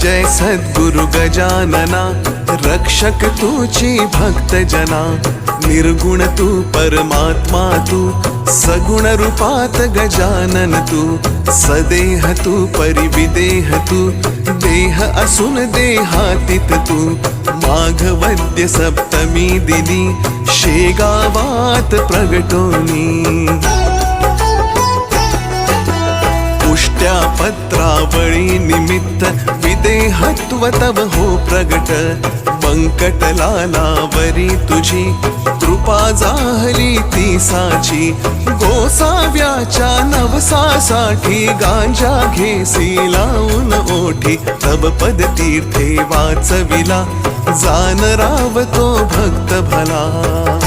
जय सद्गुरु गजानना, रक्षक तूची भक्त जना। निर्गुण तू परमात्मा तू, सगुण रूपात गजानन तू। सदेह तू परिविदेह तू, देह असून देहातीत तू। माघवद्य सप्तमी दिनी, शेगावात प्रगटोनी। पुष्ट्या पत्रावळी निमित्त, विदेहत्व तव हो प्रगट। बंकटलालावरी तुझी, कृपा जाहली ती साची। गोसाव्याच्या नवसासाठी, गांजा घेसी लावून ओठी। तव पद तीर्थे वाचविला, जान रावतो भक्त भला।